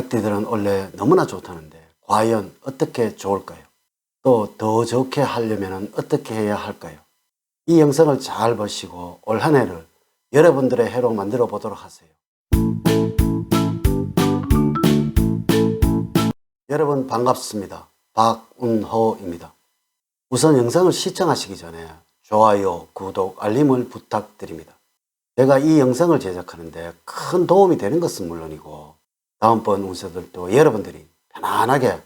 닭띠들은 원래 너무나 좋다는데 과연 어떻게 좋을까요? 또 더 좋게 하려면 어떻게 해야 할까요? 이 영상을 잘 보시고 올 한 해를 여러분들의 해로 만들어 보도록 하세요. 여러분 반갑습니다. 박운호입니다. 우선 영상을 시청하시기 전에 좋아요, 구독, 알림을 부탁드립니다. 제가 이 영상을 제작하는데 큰 도움이 되는 것은 물론이고 다음번 운세들도 여러분들이 편안하게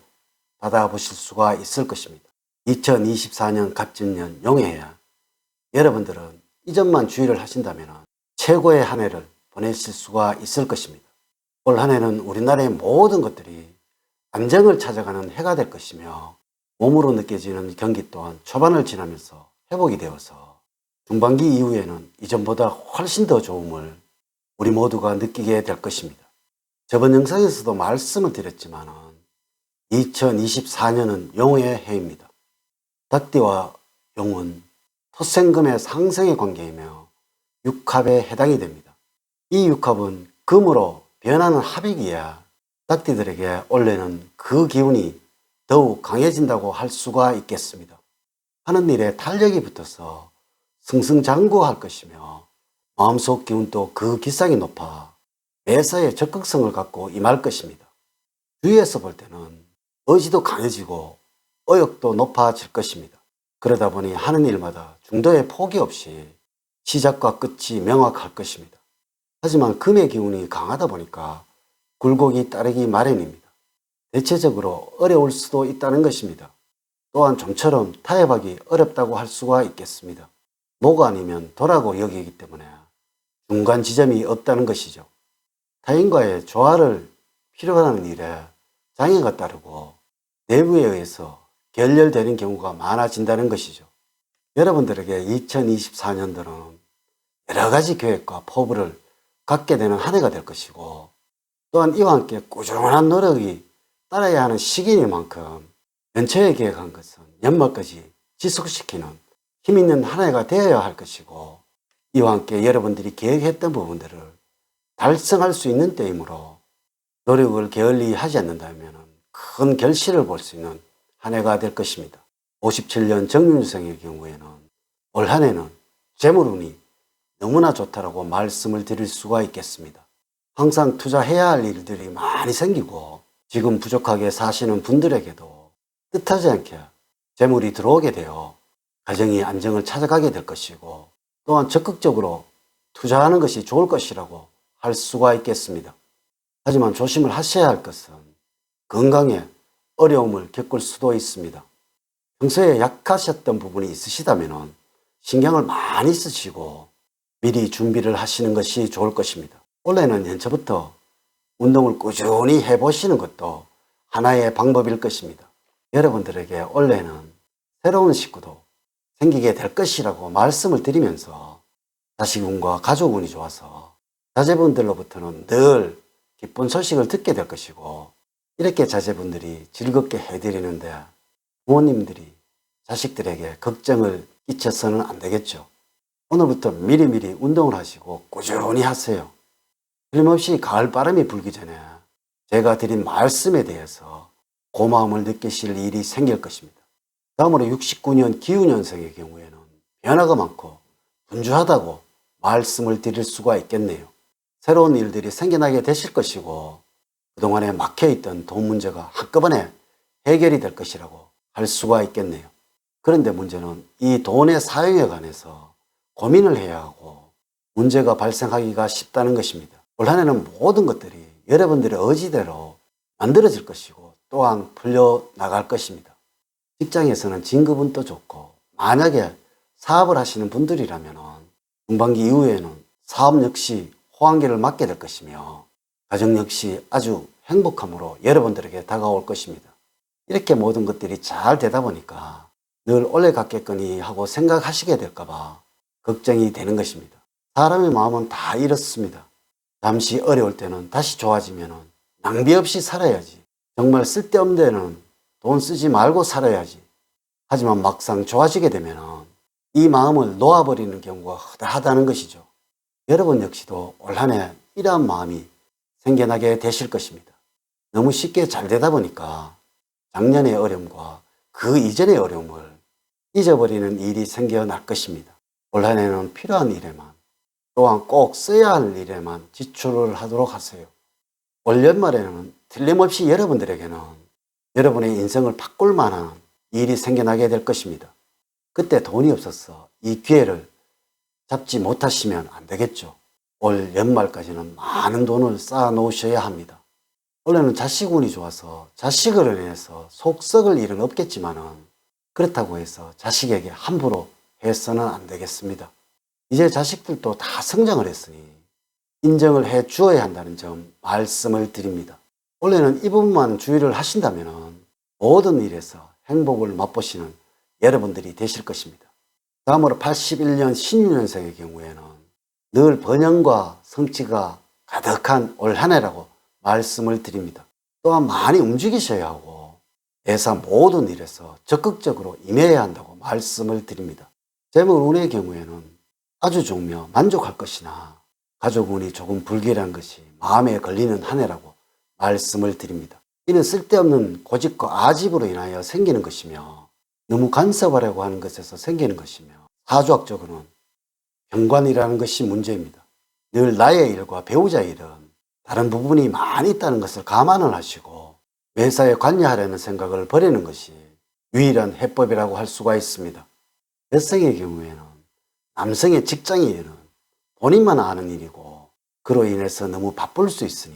받아보실 수가 있을 것입니다. 2024년 갑진년 용해에 여러분들은 이 점만 주의를 하신다면 최고의 한 해를 보내실 수가 있을 것입니다. 올 한 해는 우리나라의 모든 것들이 안정을 찾아가는 해가 될 것이며 몸으로 느껴지는 경기 또한 초반을 지나면서 회복이 되어서 중반기 이후에는 이전보다 훨씬 더 좋음을 우리 모두가 느끼게 될 것입니다. 저번 영상에서도 말씀을 드렸지만 2024년은 용의 해입니다. 닭띠와 용은 토생금의 상생의 관계이며 육합에 해당이 됩니다. 이 육합은 금으로 변하는 합이기에 닭띠들에게 원래는 그 기운이 더욱 강해진다고 할 수가 있겠습니다. 하는 일에 탄력이 붙어서 승승장구할 것이며 마음속 기운도 그 기상이 높아 매사에 적극성을 갖고 임할 것입니다. 주위에서 볼 때는 의지도 강해지고 의욕도 높아질 것입니다. 그러다 보니 하는 일마다 중도에 포기 없이 시작과 끝이 명확할 것입니다. 하지만 금의 기운이 강하다 보니까 굴곡이 따르기 마련입니다. 대체적으로 어려울 수도 있다는 것입니다. 또한 좀처럼 타협하기 어렵다고 할 수가 있겠습니다. 목 아니면 도라고 여기기 때문에 중간 지점이 없다는 것이죠. 타인과의 조화를 필요로 하는 일에 장애가 따르고 내부에 의해서 결렬되는 경우가 많아진다는 것이죠. 여러분들에게 2024년도는 여러 가지 계획과 포부를 갖게 되는 한 해가 될 것이고 또한 이와 함께 꾸준한 노력이 따라야 하는 시기인 만큼 연초에 계획한 것은 연말까지 지속시키는 힘 있는 한 해가 되어야 할 것이고 이와 함께 여러분들이 계획했던 부분들을 달성할 수 있는 때이므로 노력을 게을리 하지 않는다면 큰 결실을 볼 수 있는 한 해가 될 것입니다. 57년 정윤생의 경우에는 올 한 해는 재물운이 너무나 좋다라고 말씀을 드릴 수가 있겠습니다. 항상 투자해야 할 일들이 많이 생기고 지금 부족하게 사시는 분들에게도 뜻하지 않게 재물이 들어오게 되어 가정이 안정을 찾아가게 될 것이고 또한 적극적으로 투자하는 것이 좋을 것이라고 할 수가 있겠습니다. 하지만 조심을 하셔야 할 것은 건강에 어려움을 겪을 수도 있습니다. 평소에 약하셨던 부분이 있으시다면 신경을 많이 쓰시고 미리 준비를 하시는 것이 좋을 것입니다. 올해는 연초부터 운동을 꾸준히 해보시는 것도 하나의 방법일 것입니다. 여러분들에게 올해는 새로운 식구도 생기게 될 것이라고 말씀을 드리면서 자식운과 가족운이 좋아서 자제분들로부터는 늘 기쁜 소식을 듣게 될 것이고 이렇게 자제분들이 즐겁게 해드리는데 부모님들이 자식들에게 걱정을 끼쳐서는 안 되겠죠. 오늘부터 미리미리 운동을 하시고 꾸준히 하세요. 틀림없이 가을바람이 불기 전에 제가 드린 말씀에 대해서 고마움을 느끼실 일이 생길 것입니다. 다음으로 69년 기우년생의 경우에는 변화가 많고 분주하다고 말씀을 드릴 수가 있겠네요. 새로운 일들이 생겨나게 되실 것이고 그동안에 막혀있던 돈 문제가 한꺼번에 해결이 될 것이라고 할 수가 있겠네요. 그런데 문제는 이 돈의 사용에 관해서 고민을 해야 하고 문제가 발생하기가 쉽다는 것입니다. 올 한 해는 모든 것들이 여러분들의 의지대로 만들어질 것이고 또한 풀려나갈 것입니다. 직장에서는 진급운도 좋고 만약에 사업을 하시는 분들이라면 중반기 이후에는 사업 역시 호황기를 맞게 될 것이며 가정 역시 아주 행복함으로 여러분들에게 다가올 것입니다. 이렇게 모든 것들이 잘 되다 보니까 늘 올해 같겠거니 하고 생각하시게 될까봐 걱정이 되는 것입니다. 사람의 마음은 다 이렇습니다. 잠시 어려울 때는 다시 좋아지면 낭비 없이 살아야지. 정말 쓸데없는 데는 돈 쓰지 말고 살아야지. 하지만 막상 좋아지게 되면 이 마음을 놓아버리는 경우가 허다하다는 것이죠. 여러분 역시도 올 한 해 이러한 마음이 생겨나게 되실 것입니다. 너무 쉽게 잘 되다 보니까 작년의 어려움과 그 이전의 어려움을 잊어버리는 일이 생겨날 것입니다. 올 한 해는 필요한 일에만, 또한 꼭 써야 할 일에만 지출을 하도록 하세요. 올 연말에는 틀림없이 여러분들에게는 여러분의 인생을 바꿀 만한 일이 생겨나게 될 것입니다. 그때 돈이 없어서 이 기회를 잡지 못하시면 안 되겠죠. 올 연말까지는 많은 돈을 쌓아 놓으셔야 합니다. 원래는 자식 운이 좋아서 자식으로 인해서 속 썩을 일은 없겠지만은 그렇다고 해서 자식에게 함부로 해서는 안 되겠습니다. 이제 자식들도 다 성장을 했으니 인정을 해 주어야 한다는 점 말씀을 드립니다. 원래는 이 부분만 주의를 하신다면 모든 일에서 행복을 맛보시는 여러분들이 되실 것입니다. 다음으로 81년 신유년생의 경우에는 늘 번영과 성취가 가득한 올 한 해라고 말씀을 드립니다. 또한 많이 움직이셔야 하고 애사 모든 일에서 적극적으로 임해야 한다고 말씀을 드립니다. 재물 운의 경우에는 아주 좋으며 만족할 것이나 가족 운이 조금 불길한 것이 마음에 걸리는 한 해라고 말씀을 드립니다. 이는 쓸데없는 고집과 아집으로 인하여 생기는 것이며 너무 간섭하려고 하는 것에서 생기는 것이며 사주학적으로는 병관이라는 것이 문제입니다. 늘 나의 일과 배우자의 일은 다른 부분이 많이 있다는 것을 감안을 하시고 매사에 관여하려는 생각을 버리는 것이 유일한 해법이라고 할 수가 있습니다. 여성의 경우에는 남성의 직장의 일은 본인만 아는 일이고 그로 인해서 너무 바쁠 수 있으니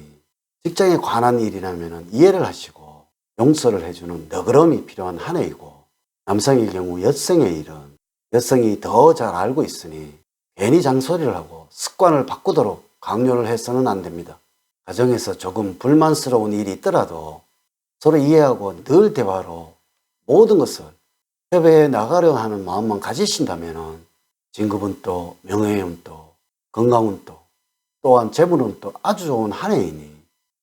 직장에 관한 일이라면 이해를 하시고 용서를 해주는 너그러움이 필요한 한 해이고 남성의 경우 여성의 일은 여성이 더 잘 알고 있으니 괜히 장소리를 하고 습관을 바꾸도록 강요를 해서는 안 됩니다. 가정에서 조금 불만스러운 일이 있더라도 서로 이해하고 늘 대화로 모든 것을 협의해 나가려 하는 마음만 가지신다면 진급운도 명예운도 건강운도 또한 재물운도 아주 좋은 한 해이니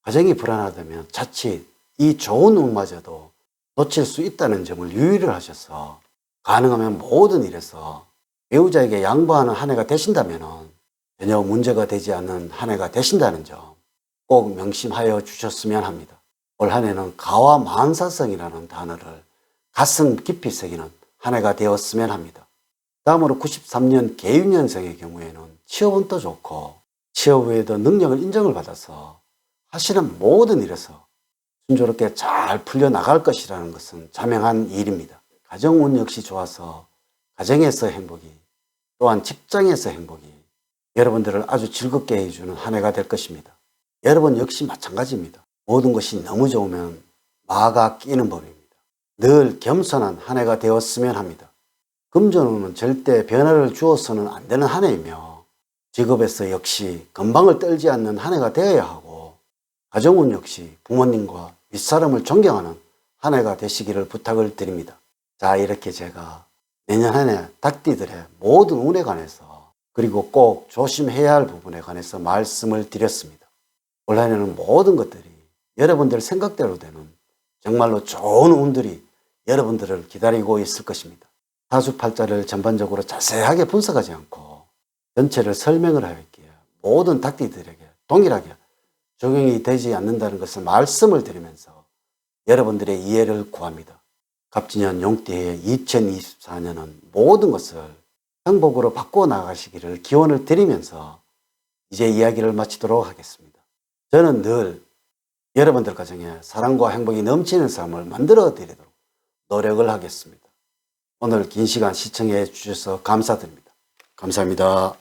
가정이 불안하다면 자칫 이 좋은 운마저도 놓칠 수 있다는 점을 유의를 하셔서 가능하면 모든 일에서 배우자에게 양보하는 한 해가 되신다면 전혀 문제가 되지 않는 한 해가 되신다는 점 꼭 명심하여 주셨으면 합니다. 올 한 해는 가와 만사성이라는 단어를 가슴 깊이 새기는 한 해가 되었으면 합니다. 다음으로 93년 개유년생의 경우에는 취업운도 좋고 취업 후에도 능력을 인정을 받아서 하시는 모든 일에서 순조롭게 잘 풀려나갈 것이라는 것은 자명한 일입니다. 가정운 역시 좋아서 가정에서 행복이 또한 직장에서 행복이 여러분들을 아주 즐겁게 해주는 한 해가 될 것입니다. 여러분 역시 마찬가지입니다. 모든 것이 너무 좋으면 마가 끼는 법입니다. 늘 겸손한 한 해가 되었으면 합니다. 금전운은 절대 변화를 주어서는 안 되는 한 해이며 직업에서 역시 건방을 떨지 않는 한 해가 되어야 하고 가정운 역시 부모님과 윗사람을 존경하는 한 해가 되시기를 부탁을 드립니다. 자, 이렇게 제가 내년 한 해 닭띠들의 모든 운에 관해서 그리고 꼭 조심해야 할 부분에 관해서 말씀을 드렸습니다. 올 한 해는 모든 것들이 여러분들 생각대로 되는 정말로 좋은 운들이 여러분들을 기다리고 있을 것입니다. 사주팔자를 전반적으로 자세하게 분석하지 않고 전체를 설명을 하였기에 모든 닭띠들에게 동일하게 적용이 되지 않는다는 것을 말씀을 드리면서 여러분들의 이해를 구합니다. 갑진년 용띠해의 2024년은 모든 것을 행복으로 바꾸어 나가시기를 기원을 드리면서 이제 이야기를 마치도록 하겠습니다. 저는 늘 여러분들 가정에 사랑과 행복이 넘치는 삶을 만들어 드리도록 노력을 하겠습니다. 오늘 긴 시간 시청해 주셔서 감사드립니다. 감사합니다.